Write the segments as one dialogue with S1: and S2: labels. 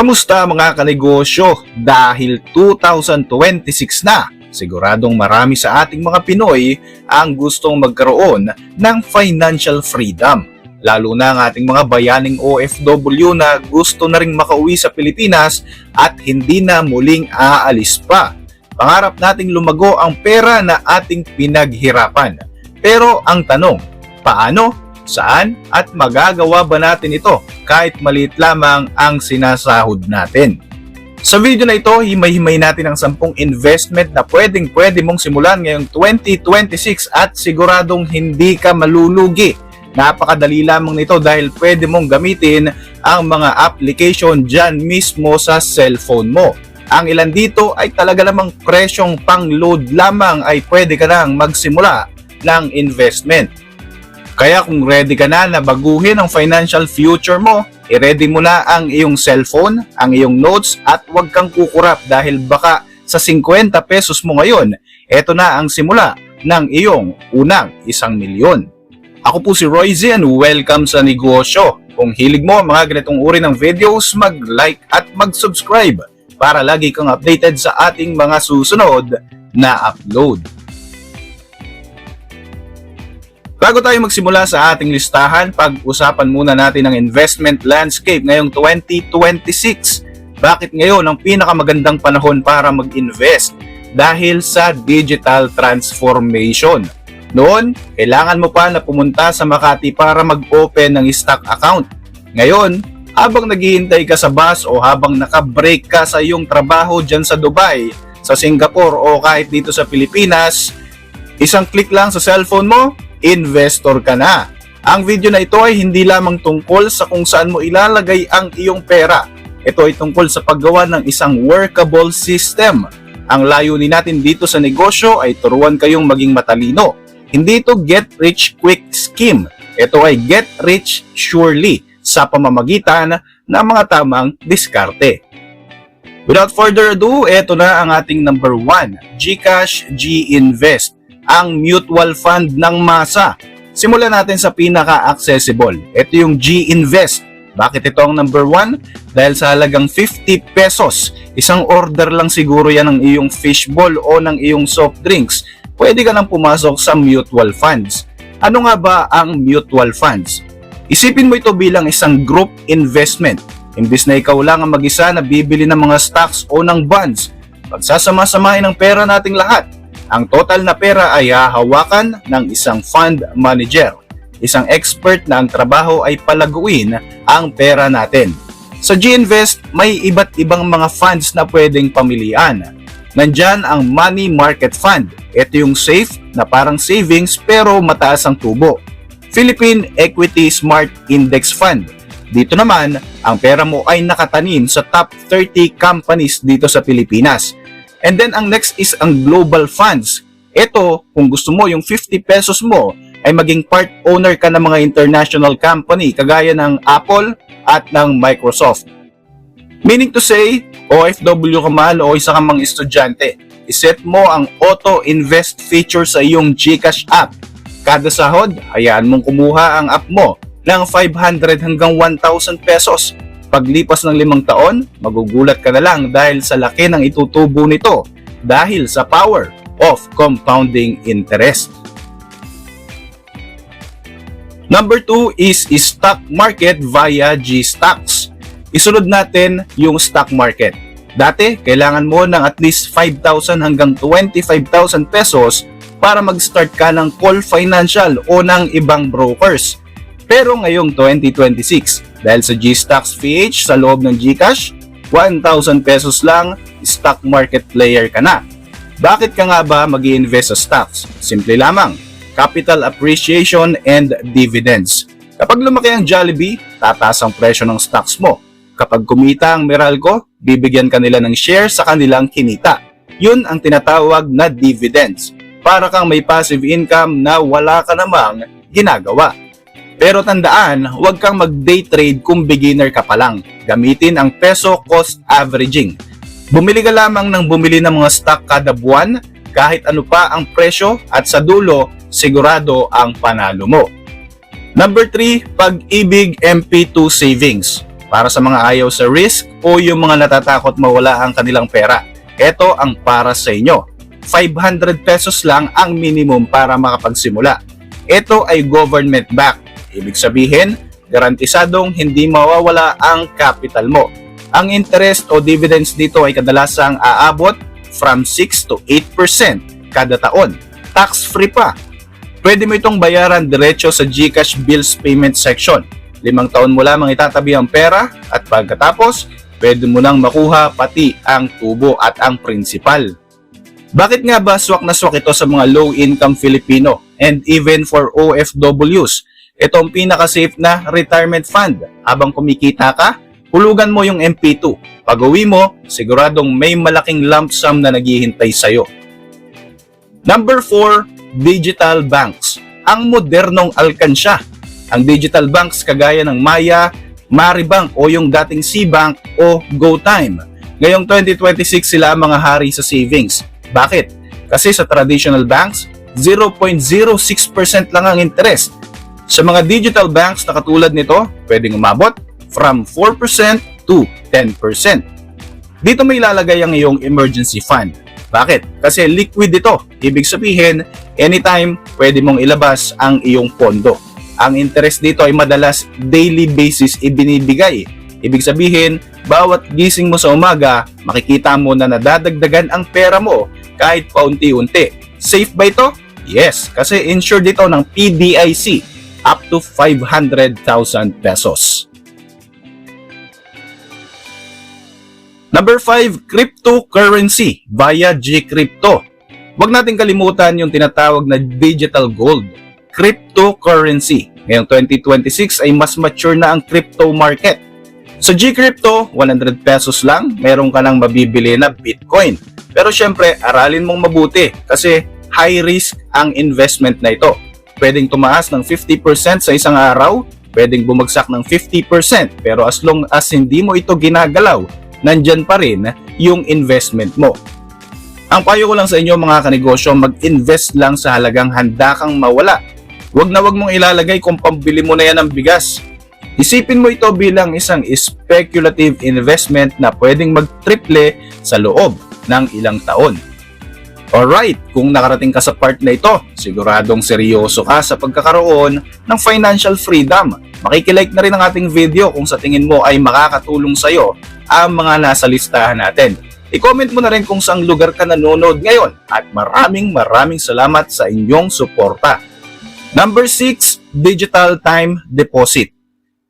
S1: Kamusta mga kanegosyo? Dahil 2026 na, siguradong marami sa ating mga Pinoy ang gustong magkaroon ng financial freedom. Lalo na ang ating mga bayaning OFW na gusto na ring makauwi sa Pilipinas at hindi na muling aalis pa. Pangarap nating lumago ang pera na ating pinaghirapan. Pero ang tanong, paano? Saan? At magagawa ba natin ito kahit maliit lamang ang sinasahod natin? Sa video na ito, himay-himay natin ang 10 investment na pwede mong simulan ngayong 2026 at siguradong hindi ka malulugi. Napakadali lamang nito dahil pwede mong gamitin ang mga application dyan mismo sa cellphone mo. Ang ilan dito ay talaga namang presyong pang-load lamang ay pwede ka nang magsimula ng investment. Kaya kung ready ka na baguhin ang financial future mo, i-ready mo na ang iyong cellphone, ang iyong notes at huwag kang kukurap dahil baka sa 50 pesos mo ngayon, eto na ang simula ng iyong unang 1 milyon. Ako po si Royzy and welcome sa negosyo. Kung hilig mo ang mga ganitong uri ng videos, mag-like at mag-subscribe para lagi kang updated sa ating mga susunod na upload. Bago tayo magsimula sa ating listahan, pag-usapan muna natin ang investment landscape ngayong 2026. Bakit ngayon ang pinakamagandang panahon para mag-invest? Dahil sa digital transformation. Noon, kailangan mo pa na pumunta sa Makati para mag-open ng stock account. Ngayon, habang naghihintay ka sa bus o habang naka-break ka sa iyong trabaho dyan sa Dubai, sa Singapore o kahit dito sa Pilipinas, isang click lang sa cellphone mo, investor ka na. Ang video na ito ay hindi lamang tungkol sa kung saan mo ilalagay ang iyong pera. Ito ay tungkol sa paggawa ng isang workable system. Ang layunin natin dito sa negosyo ay turuan kayong maging matalino. Hindi ito get rich quick scheme. Ito ay get rich surely sa pamamagitan ng mga tamang diskarte. Without further ado, ito na ang ating number 1, GCash G-Invest, ang mutual fund ng masa. Simulan natin sa pinaka-accessible. Ito yung G-Invest. Bakit ito ang number 1? Dahil sa halagang 50 pesos, isang order lang siguro yan ng iyong fishball o ng iyong soft drinks. Pwede ka nang pumasok sa mutual funds. Ano nga ba ang mutual funds? Isipin mo ito bilang isang group investment. Imbis na ikaw lang ang mag-isa na bibili ng mga stocks o ng bonds, pagsasama-samahin ang pera nating lahat. Ang total na pera ay hahawakan ng isang fund manager, isang expert na ang trabaho ay palaguin ang pera natin. Sa G-Invest, may iba't ibang mga funds na pwedeng pamilian. Nandyan ang money market fund. Ito yung safe na parang savings pero mataas ang tubo. Philippine Equity Smart Index Fund. Dito naman, ang pera mo ay nakatanim sa top 30 companies dito sa Pilipinas. And then ang next is ang global funds. Ito, kung gusto mo yung 50 pesos mo ay maging part owner ka ng mga international company kagaya ng Apple at ng Microsoft. Meaning to say, OFW ka man o isa kang mga estudyante, iset mo ang auto-invest feature sa iyong GCash app. Kada sahod, hayaan mong kumuha ang app mo ng 500 hanggang 1,000 pesos. Paglipas ng 5 taon, magugulat ka na lang dahil sa laki ng itutubo nito dahil sa power of compounding interest. Number 2 is stock market via G-Stocks. Isunod natin yung stock market. Dati, kailangan mo ng at least 5,000 hanggang 25,000 pesos para mag-start ka ng Call Financial o ng ibang brokers. Pero ngayong 2026, dahil sa G-Stocks PH sa loob ng GCash, 1,000 pesos lang, stock market player ka na. Bakit ka nga ba mag-i-invest sa stocks? Simple lamang, capital appreciation and dividends. Kapag lumaki ang Jollibee, tataas ang presyo ng stocks mo. Kapag kumita ang Meralco, bibigyan ka nila ng share sa kanilang kinita. Yun ang tinatawag na dividends. Para kang may passive income na wala ka namang ginagawa. Pero tandaan, huwag kang mag-day trade kung beginner ka pa lang. Gamitin ang peso cost averaging. Bumili ka lamang ng bumili ng mga stock kada buwan, kahit ano pa ang presyo at sa dulo, sigurado ang panalo mo. Number 3, Pag-ibig MP2 Savings. Para sa mga ayaw sa risk o yung mga natatakot mawala ang kanilang pera, ito ang para sa inyo. 500 pesos lang ang minimum para makapagsimula. Ito ay government backed. Ibig sabihin, garantisadong hindi mawawala ang capital mo. Ang interest o dividends dito ay kadalasang aabot from 6 to 8% kada taon. Tax-free pa. Pwede mo itong bayaran diretso sa GCash Bills Payment section. 5 taon mo lamang itatabi ang pera at pagkatapos, pwede mo nang makuha pati ang tubo at ang principal. Bakit nga ba swak na swak ito sa mga low-income Filipino and even for OFWs? Ito ang pinaka-safe na retirement fund. Habang kumikita ka, hulugan mo yung MP2. Pag-uwi mo, siguradong may malaking lump sum na naghihintay sa'yo. Number 4, digital banks. Ang modernong alkansya. Ang digital banks kagaya ng Maya, Maribank o yung dating C-Bank o GoTime. Ngayong 2026 sila ang mga hari sa savings. Bakit? Kasi sa traditional banks, 0.06% lang ang interest. Sa mga digital banks na katulad nito, pwedeng umabot from 4% to 10%. Dito may ilalagay ang iyong emergency fund. Bakit? Kasi liquid ito. Ibig sabihin, anytime pwede mong ilabas ang iyong pondo. Ang interest dito ay madalas daily basis ibinibigay. Ibig sabihin, bawat gising mo sa umaga, makikita mo na nadadagdagan ang pera mo kahit paunti-unti. Safe ba ito? Yes, kasi insured ito ng PDIC up to 500,000 pesos. Number 5, cryptocurrency via GCrypto. Huwag natin kalimutan yung tinatawag na digital gold, cryptocurrency. Ngayong 2026 ay mas mature na ang crypto market. Sa GCrypto, 100 pesos lang, meron ka nang mabibili na Bitcoin. Pero syempre, aralin mong mabuti kasi high risk ang investment na ito. Pwedeng tumaas ng 50% sa isang araw, pwedeng bumagsak ng 50%, pero as long as hindi mo ito ginagalaw, nandyan pa rin yung investment mo. Ang payo ko lang sa inyo mga kanegosyo, mag-invest lang sa halagang handa kang mawala. Huwag na huwag mong ilalagay kung pambili mo na yan ng bigas. Isipin mo ito bilang isang speculative investment na pwedeng mag-triple sa loob ng ilang taon. Alright, kung nakarating ka sa part na ito, siguradong seryoso ka sa pagkakaroon ng financial freedom. Makikilike na rin ang ating video kung sa tingin mo ay makakatulong sa'yo ang mga nasa listahan natin. I-comment mo na rin kung saang lugar ka nanonood ngayon at maraming salamat sa inyong suporta. Number 6, digital time deposit.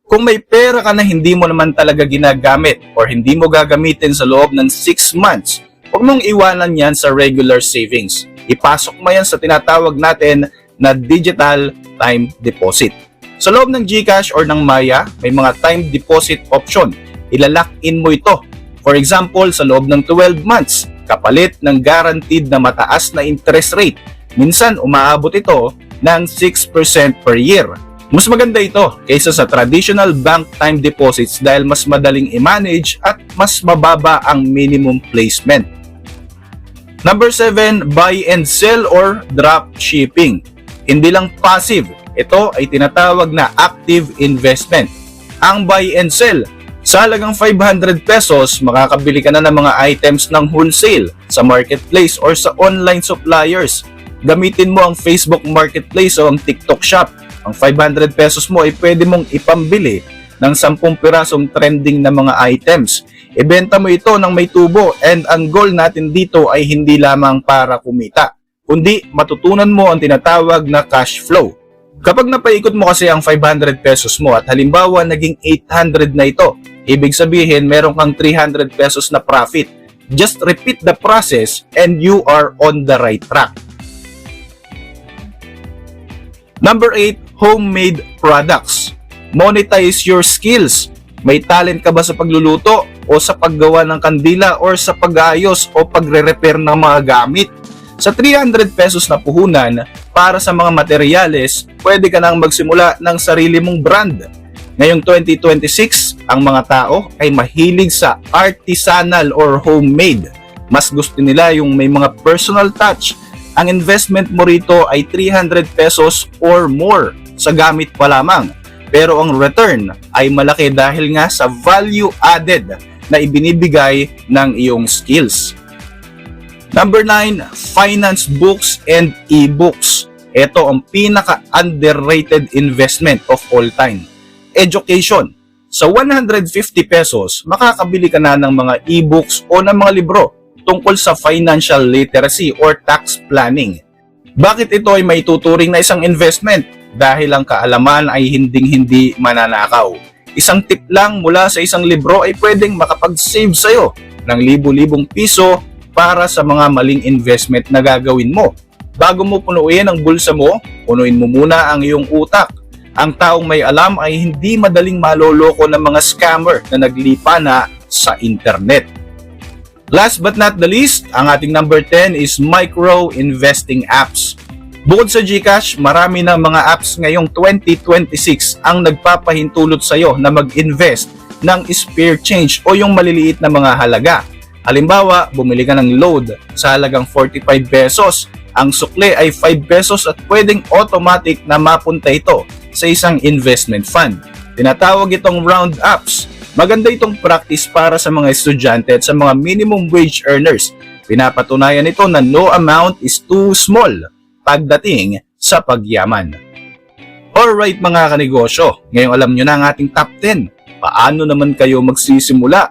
S1: Kung may pera ka na hindi mo naman talaga ginagamit or hindi mo gagamitin sa loob ng 6 months, huwag mong iwanan yan sa regular savings. Ipasok mo yan sa tinatawag natin na digital time deposit. Sa loob ng GCash or ng Maya, may mga time deposit option. Ilalock in mo ito. For example, sa loob ng 12 months, kapalit ng guaranteed na mataas na interest rate. Minsan, umaabot ito ng 6% per year. Mas maganda ito kaysa sa traditional bank time deposits dahil mas madaling i-manage at mas mababa ang minimum placement. Number 7, buy and sell or drop shipping. Hindi lang passive, ito ay tinatawag na active investment. Ang buy and sell, sa halagang 500 pesos, makakabili ka na ng mga items ng wholesale sa marketplace or sa online suppliers. Gamitin mo ang Facebook Marketplace o ang TikTok Shop. Ang 500 pesos mo ay pwede mong ipambili ng 10 pirasong trending na mga items. Ibenta mo ito ng may tubo and ang goal natin dito ay hindi lamang para kumita, kundi matutunan mo ang tinatawag na cash flow. Kapag napaikot mo kasi ang 500 pesos mo at halimbawa naging 800 na ito, ibig sabihin meron kang 300 pesos na profit. Just repeat the process and you are on the right track. Number 8, homemade products. Monetize your skills. May talent ka ba sa pagluluto o sa paggawa ng kandila or sa pag-aayos o pagre-repair ng mga gamit? Sa 300 pesos na puhunan para sa mga materyales, pwede ka nang magsimula ng sarili mong brand. Ngayong 2026, ang mga tao ay mahilig sa artisanal or homemade. Mas gusto nila yung may mga personal touch. Ang investment mo rito ay 300 pesos or more sa gamit pa lamang. pero ang return ay malaki dahil nga sa value added na ibinibigay ng iyong skills. Number 9, finance books and e-books. Ito ang pinaka-underrated investment of all time. Education. Sa 150 pesos, makakabili ka na ng mga e-books o ng mga libro tungkol sa financial literacy or tax planning. Bakit ito ay may tuturing na isang investment? Dahil ang kaalaman ay hinding-hindi mananakaw. Isang tip lang mula sa isang libro ay pwedeng makapag-save sa'yo ng libu-libong piso para sa mga maling investment na gagawin mo. Bago mo punuin ang bulsa mo, punuin mo muna ang iyong utak. Ang taong may alam ay hindi madaling maloloko ng mga scammer na naglipa na sa internet. Last but not the least, ang ating number 10 is micro investing apps. Bukod sa GCash, marami ng mga apps ngayong 2026 ang nagpapahintulot sa iyo na mag-invest ng spare change o yung maliliit na mga halaga. Halimbawa, bumili ka ng load sa halagang 45 pesos. Ang sukli ay 5 pesos at pwedeng automatic na mapunta ito sa isang investment fund. Tinatawag itong round ups. Maganda itong practice para sa mga estudyante at sa mga minimum wage earners. Pinapatunayan ito na no amount is too small pagdating sa pagyaman. Alright mga kanegosyo, ngayong alam nyo na ang ating top 10. Paano naman kayo magsisimula?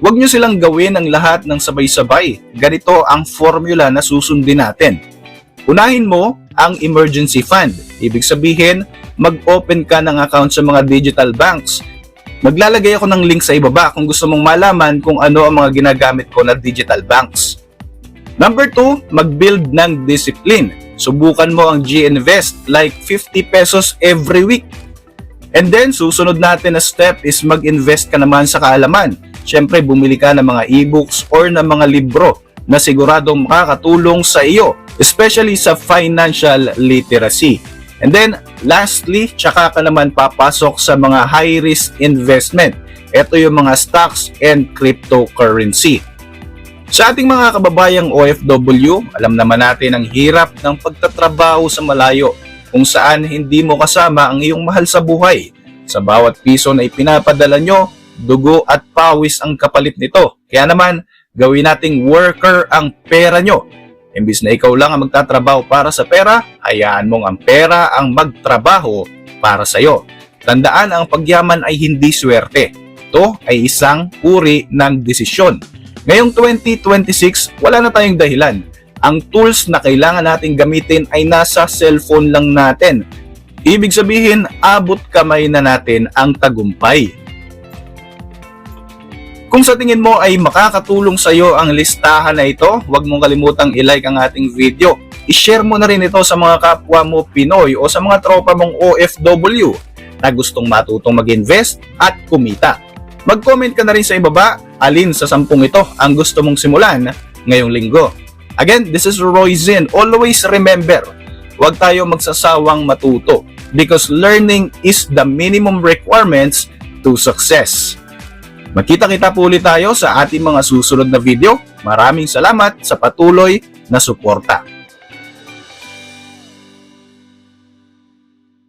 S1: Huwag nyo silang gawin ang lahat ng sabay-sabay. Ganito ang formula na susundin natin. Unahin mo ang emergency fund. Ibig sabihin, mag-open ka ng account sa mga digital banks. Maglalagay ako ng link sa ibaba kung gusto mong malaman kung ano ang mga ginagamit ko na digital banks. Number 2, mag-build ng discipline. Subukan mo ang GInvest like 50 pesos every week. And then, susunod natin na step is mag-invest ka naman sa kaalaman. Siyempre, bumili ka ng mga e-books or ng mga libro na siguradong makakatulong sa iyo, especially sa financial literacy. And then, lastly, tsaka ka naman papasok sa mga high-risk investment. Ito yung mga stocks and cryptocurrency. Sa ating mga kababayang OFW, alam naman natin ang hirap ng pagtatrabaho sa malayo kung saan hindi mo kasama ang iyong mahal sa buhay. Sa bawat piso na ipinapadala nyo, dugo at pawis ang kapalit nito. Kaya naman, gawin nating worker ang pera nyo. Imbis na ikaw lang ang magtatrabaho para sa pera, hayaan mong ang pera ang magtrabaho para sa iyo. Tandaan, ang pagyaman ay hindi swerte. Ito ay isang uri ng desisyon. Ngayong 2026, wala na tayong dahilan. Ang tools na kailangan nating gamitin ay nasa cellphone lang natin. Ibig sabihin, abot kamay na natin ang tagumpay. Kung sa tingin mo ay makakatulong sa iyo ang listahan na ito, huwag mong kalimutang i-like ang ating video. I-share mo na rin ito sa mga kapwa mo Pinoy o sa mga tropa mong OFW na gustong matutong mag-invest at kumita. Mag-comment ka na rin sa ibaba, alin sa 10 ito ang gusto mong simulan ngayong linggo. Again, this is Roy Zin. Always remember, huwag tayo magsasawang matuto because learning is the minimum requirements to success. Magkita-kita po ulit tayo sa ating mga susunod na video. Maraming salamat sa patuloy na suporta.